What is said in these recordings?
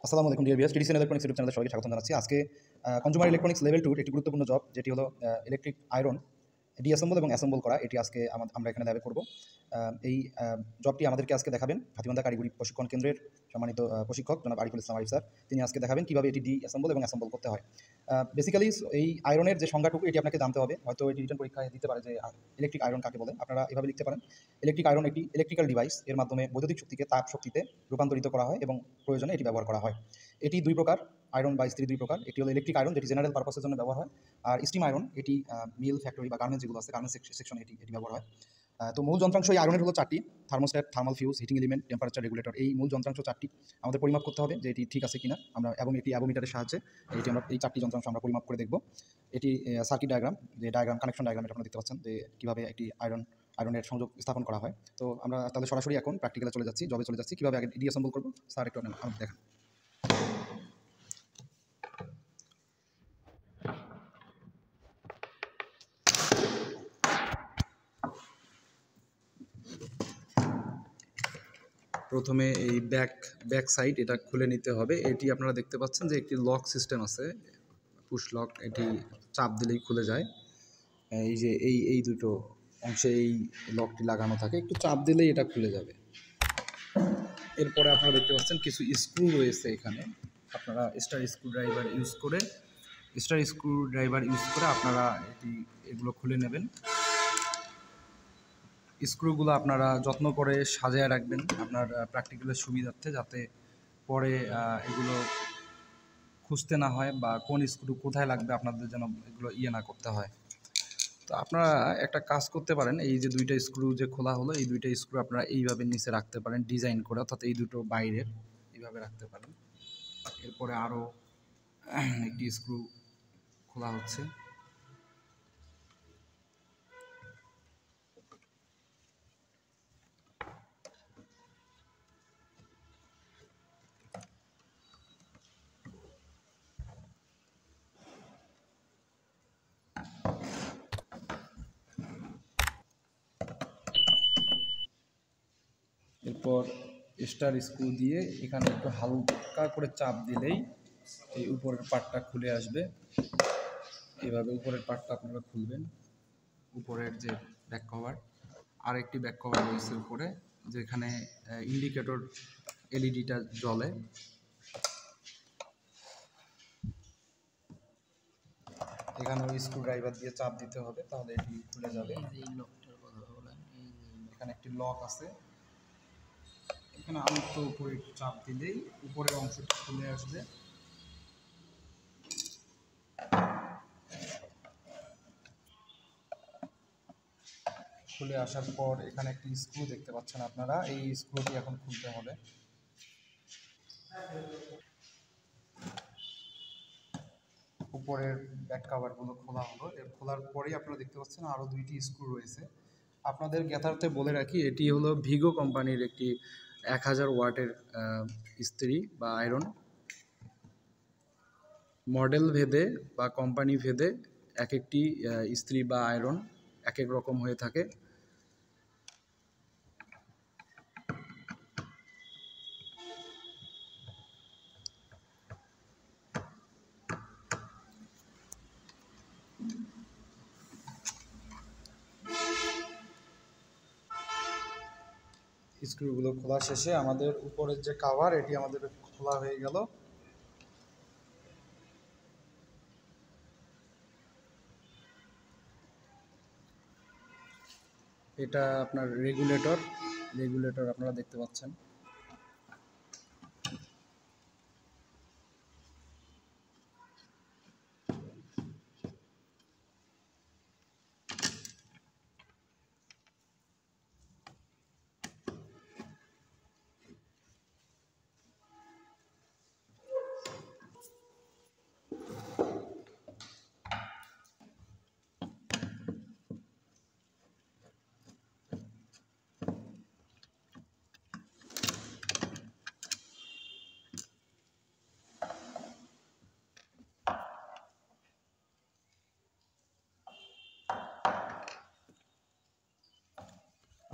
আসসালামু আলাইকুম dear viewers, টিডিসিএন electronics YouTube চ্যানেলে সবাইকে স্বাগত জানাচ্ছি। আজকে কনজিউমার ইলেকট্রনিক্স লেভেল 2 একটি গুরুত্বপূর্ণ জব, যেটি হলো ইলেকট্রিক আয়রন ডিঅ্যাসেম্বল এবং অ্যাসেম্বল করা। এটি আজকে আমরা এখানে ল্যাবে করব। এই জবটি আমাদেরকে আজকে দেখাবেন হাতিবান্ধা কারিগরি প্রশিক্ষণ কেন্দ্রের সম্মানিত প্রশিক্ষক জনাব আরিফুল ইসলাম আরিফ স্যার। তিনি আজকে দেখাবেন কীভাবে এটি ডিঅ্যাসেম্বল এবং অ্যাসেম্বল করতে হয়। বেসিক্যালি এই আয়রনের যে সংজ্ঞাটুকু এটি আপনাকে জানতে হবে। হয়তো এটি রিটেন পরীক্ষায় দিতে পারে যে ইলেকট্রিক আয়রন কাকে বলে। আপনারা এভাবে লিখতে পারেন, ইলেকট্রিক আয়রন একটি ইলেকট্রিক্যাল ডিভাইস, এর মাধ্যমে বৈদ্যুতিক শক্তিকে তাপ শক্তিতে রূপান্তরিত করা হয় এবং প্রয়োজনে এটি ব্যবহার করা হয়। এটি দুই প্রকার, আয়রন বা ইস্ত্রি দুই প্রকার। একটি হলো ইলেকট্রিক আয়রন, যেটি জেনারেল পারপাসের জন্য ব্যবহার হয়, আর স্টিম আয়রন এটি মিল, ফ্যাক্টরি বা গার্মেন্টস যেগুলো আছে, গার্মেন্টস সেকশনে এটি ব্যবহার হয়। তো মূল যন্ত্রাংশ এই আয়রনের হলো চারটি: thermostat, thermal fuse, heating element, temperature regulator. এই মূল যন্ত্রাংশ চারটি আমাদের পরিমাপ করতে হবে যে এটি ঠিক আছে কিনা আমরা, এবং একটি অ্যাবোমিটারের সাহায্যে এই চারটি যন্ত্রাংশ আমরা পরিমাপ করে দেখব। এটি সার্কিট ডায়াগ্রাম, যে ডায়াগ্রাম, কানেকশন ডায়াগ্রাম, এটা আপনারা দেখতে পাচ্ছেন যে কীভাবে একটি আয়রনের সংযোগ স্থাপন করা হয়। তো আমরা তাহলে সরাসরি এখন প্র্যাকটিক্যালে চলে যাচ্ছি, জবে চলে যাচ্ছি। কীভাবে আগে ডিঅ্যাসেম্বল করবো স্যার একটু আমাদের দেখান। প্রথমে এই ব্যাক সাইড এটা খুলে নিতে হবে। এটি আপনারা দেখতে পাচ্ছেন যে একটি লক সিস্টেম আছে, পুশ লক। এটি চাপ দিলেই খুলে যায়। এই যে এই দুটো অংশে এই লকটি লাগানো থাকে, একটু চাপ দিলেই এটা খুলে যাবে। এরপরে আপনারা দেখতে পাচ্ছেন কিছু স্ক্রু রয়েছে এখানে। আপনারা স্টার স্ক্রু ড্রাইভার ইউজ করে আপনারা এগুলো খুলে নেবেন। স্ক্রুগুলো আপনারা যত্ন করে সাজায় রাখবেন আপনার প্র্যাকটিক্যালের সুবিধার্থে, যাতে পরে এগুলো খুঁজতে না হয় বা কোন স্ক্রু কোথায় লাগবে আপনাদের যেন এগুলো না করতে হয়। তো আপনারা একটা কাজ করতে পারেন, এই যে দুইটা স্ক্রু যে খোলা হলো, এই দুইটা স্ক্রু আপনারা এইভাবে নিচে রাখতে পারেন ডিজাইন করে, অর্থাৎ এই দুটো বাইরের এইভাবে রাখতে পারেন। এরপরে আরও একটি স্ক্রু খোলা হচ্ছে। এরপর স্টার স্ক্রু দিয়ে এখানে একটু হালকা করে চাপ দিলেই এই উপরের পার্টটা খুলে আসবে। এভাবে উপরের পার্টটা আপনারা খুলবেন। উপরের যে ব্যাক কভার, আরেকটি ব্যাক কভার রয়েছে উপরে, যেখানে ইন্ডিকেটর এলইডিটা জ্বলে। এখানে ওই স্ক্রু ড্রাইভার দিয়ে চাপ দিতে হবে, তাহলে এটি খুলে যাবে। এখানে একটি লক আছে, এখানে আরেকটু উপরে চাপ দিলেই উপরের অংশটি খুলে আসবে। খুলে আসার পর এখানে একটি স্ক্রু দেখতে পাচ্ছেন আপনারা, এই স্ক্রুটি এখন খুলতে হবে। উপরের ব্যাক কাভারগুলো খোলা হলো। এর খোলার পরেই আপনারা দেখতে পাচ্ছেন আরও দুইটি স্ক্রু রয়েছে। আপনাদের জ্ঞাতার্থে বলে রাখি, এটি হলো ভিগো কোম্পানির একটি 1000 ওয়াটের ইস্ত্রি বা আয়রন। মডেল ভেদে বা কোম্পানি ভেদে এক একটি ইস্ত্রি বা আয়রন এক এক রকম হয়ে থাকে। স্ক্রুগুলো খোলা শেষে আমাদের উপরের যে কাভার, এটি আমাদের খোলা হয়ে গেল। এটা আপনার রেগুলেটর আপনারা দেখতে পাচ্ছেন।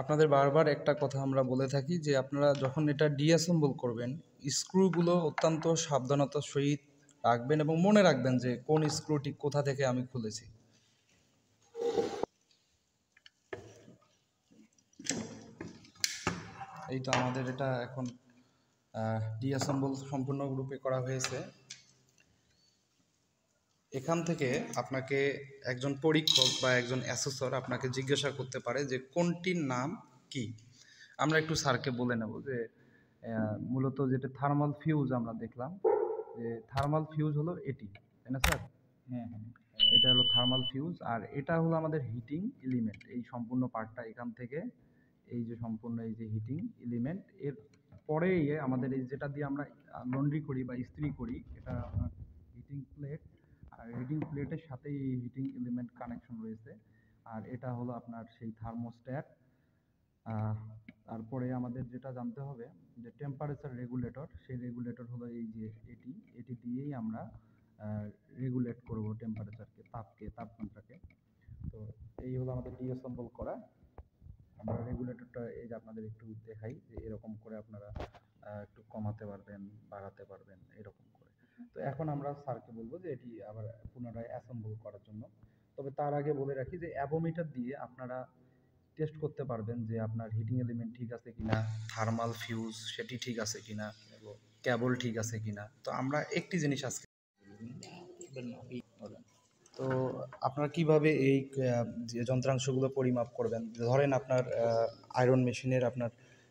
আপনাদের বারবার একটা কথা আমরা বলে থাকি যে আপনারা যখন এটা ডিঅ্যাসেম্বল করবেন, স্ক্রুগুলো অত্যন্ত সাবধানতার সহিত রাখবেন এবং মনে রাখবেন যে কোন স্ক্রুটি কোথা থেকে আমি খুলেছি। এই তো আমাদের এটা এখন ডিঅ্যাসেম্বল সম্পূর্ণরূপে করা হয়েছে। এখান থেকে আপনাকে একজন পরীক্ষক বা একজন অ্যাসেসর আপনাকে জিজ্ঞাসা করতে পারে যে কোনটির নাম কি। আমরা একটু স্যারকে বলে নেব যে মূলত যেটা থার্মাল ফিউজ আমরা দেখলাম, যে থার্মাল ফিউজ হলো এটি, তাই না স্যার? হ্যাঁ হ্যাঁ, এটা হলো থার্মাল ফিউজ, আর এটা হলো আমাদের হিটিং এলিমেন্ট। এই সম্পূর্ণ পার্টটা এখান থেকে এই যে সম্পূর্ণ এই যে হিটিং এলিমেন্ট, এর পরে আমাদের এই যেটা দিয়ে আমরা লন্ড্রি করি বা ইস্ত্রি করি, এটা হিটিং প্লেট, আর হিটিং প্লেটের সাথেই এই হিটিং এলিমেন্ট কানেকশন রয়েছে। আর এটা হলো আপনার সেই থার্মোস্ট্যাট। তারপরে আমাদের যেটা জানতে হবে যে টেম্পারেচার রেগুলেটর, সেই রেগুলেটর হলো এই যে এটি দিয়েই আমরা রেগুলেট করব টেম্পারেচারকে, তাপমাত্রাকে। তো এই হলো আমাদের ডিঅ্যাসেম্বল করা। আমরা রেগুলেটরটা এই যে আপনাদের একটু দেখাই যে এরকম করে আপনারা একটু কমাতে পারবেন, বাড়াতে পারবেন, এরকম করে। তো এখন আমরা স্যারকে বলবো যে এটি আবার পুনরায় অ্যাসেম্বল করার জন্য। তবে তার আগে বলে রাখি যে অ্যাবোমিটার দিয়ে আপনারা টেস্ট করতে পারবেন যে আপনার হিটিং এলিমেন্ট ঠিক আছে কিনা, থার্মাল ফিউজ সেটি ঠিক আছে কিনা, কেবল ঠিক আছে কিনা। তো আমরা একটি জিনিস আজকে তো আপনারা কিভাবে এই যে যন্ত্রাংশগুলো পরিমাপ করবেন। ধরেন আপনার আয়রন মেশিনের আপনার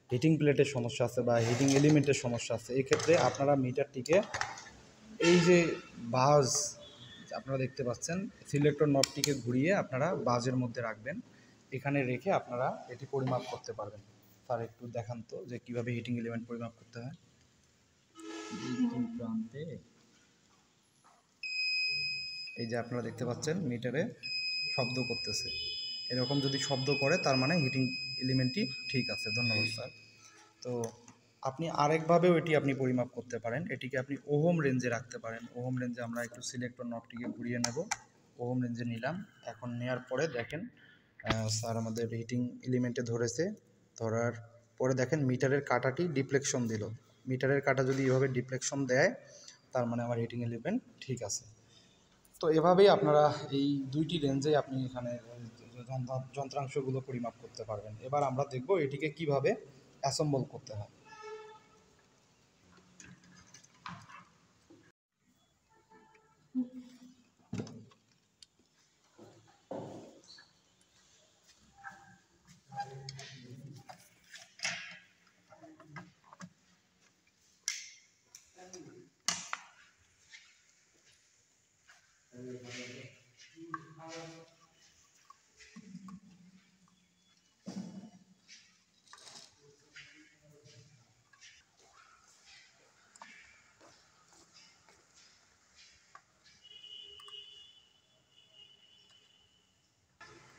হিটিং প্লেটের সমস্যা আছে বা হিটিং এলিমেন্টের সমস্যা আছে, এক্ষেত্রে আপনারা মিটারটিকে এই যে বাজ আপনারা দেখতে পাচ্ছেন, সিলেক্টর নবটিকে ঘুরিয়ে আপনারা বাজের মধ্যে রাখবেন। এখানে রেখে আপনারা এটি পরিমাপ করতে পারবেন। স্যার একটু দেখান তো যে কীভাবে হিটিং এলিমেন্ট পরিমাপ করতে হয়। প্রান্তে এই যে আপনারা দেখতে পাচ্ছেন মিটারে শব্দ করতেছে, এরকম যদি শব্দ করে তার মানে হিটিং এলিমেন্টটি ঠিক আছে। ধন্যবাদ স্যার। তো আপনি আরেকভাবেও এটি আপনি পরিমাপ করতে পারেন। এটিকে আপনি ওহম রেঞ্জে রাখতে পারেন। ওহম রেঞ্জে আমরা একটু সিলেক্টর নবটিকে ঘুরিয়ে নেব, ওহম রেঞ্জে নিলাম। এখন নেওয়ার পরে দেখেন স্যার আমাদের হিটিং এলিমেন্টে ধরেছে, ধরার পরে দেখেন মিটারের কাঁটাটি ডিফ্লেকশন দিল। মিটারের কাঁটা যদি এভাবে ডিফ্লেকশন দেয় তার মানে আমার হিটিং এলিমেন্ট ঠিক আছে। তো এভাবেই আপনারা এই দুইটি রেঞ্জে আপনি এখানে যন্ত্রাংশগুলো পরিমাপ করতে পারবেন। এবার আমরা দেখব এটিকে কিভাবে অ্যাসেম্বল করতে হয়।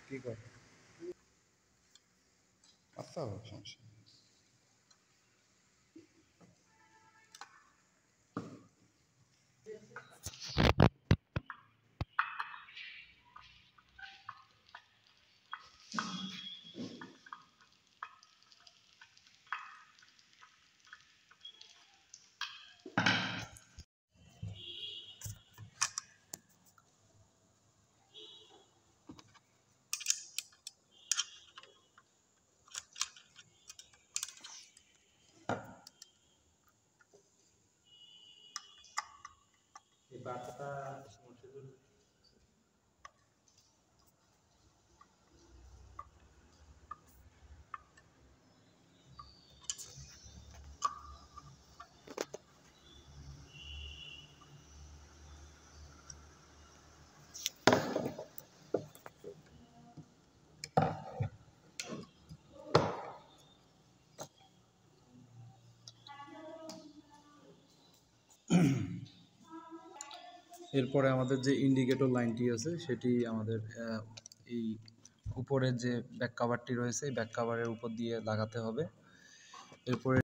কি করে আচ্ছা, সমস্যা এই বার্তাটা এরপরে আমাদের যে ইন্ডিকেটর লাইনটি আছে সেটি আমাদের এই উপরের যে ব্যাক কাভারটি রয়েছে এই ব্যাক কাভারের উপর দিয়ে লাগাতে হবে। এরপরে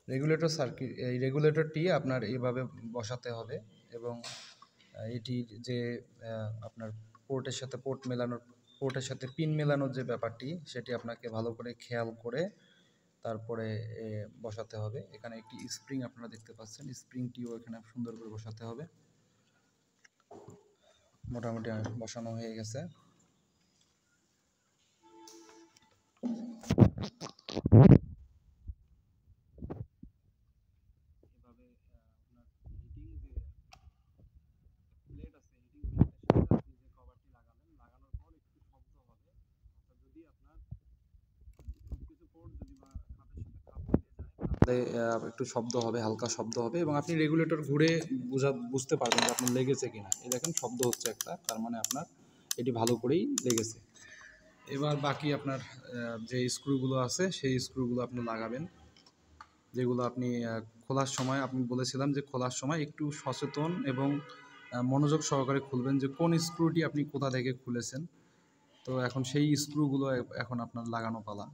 রেগুলেটর সার্কিট, এই রেগুলেটরটি আপনার এইভাবে বসাতে হবে এবং এটির যে আপনার পোর্টের সাথে পোর্ট মেলানোর পোর্টের সাথে পিন মেলানোর যে ব্যাপারটি সেটি আপনাকে ভালো করে খেয়াল করে তারপরে বসাতে হবে। এখানে একটি স্প্রিং আপনারা দেখতে পাচ্ছেন, স্প্রিংটিও এখানে সুন্দর করে বসাতে হবে। মোটামুটি বসানো হয়ে গেছে। একটু শব্দ হবে, হালকা শব্দ হবে এবং আপনি রেগুলেটর ঘুরে বুঝতে পারবেন যে আপনার লেগেছে কিনা। এই দেখেন শব্দ হচ্ছে একটা, তার মানে আপনার এটি ভালো করেই লেগেছে। এবার বাকি আপনার যে স্ক্রুগুলো আছে সেই স্ক্রুগুলো আপনি লাগাবেন, যেগুলো আপনি খোলার সময় আপনি বলেছিলাম যে খোলার সময় একটু সচেতন এবং মনোযোগ সহকারে খুলবেন যে কোন স্ক্রুটি আপনি কোথা থেকে খুলেছেন। তো এখন সেই স্ক্রুগুলো এখন আপনার লাগানো পালা।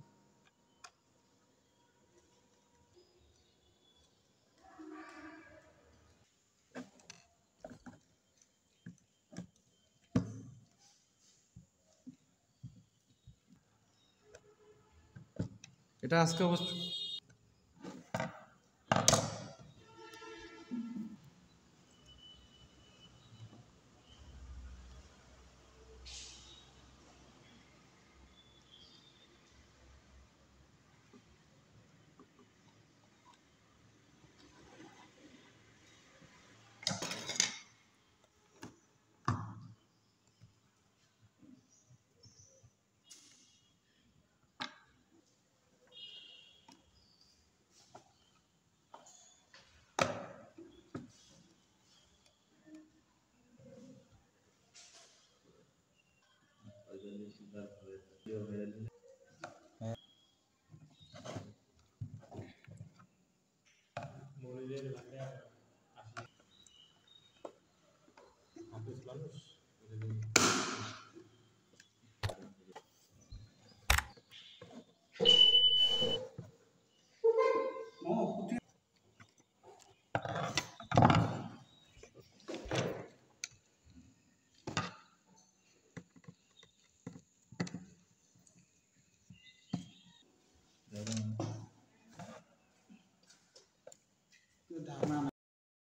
এটা আজকে অবশ্য মরিলের ভাগে আসি হাফিজ মানুষ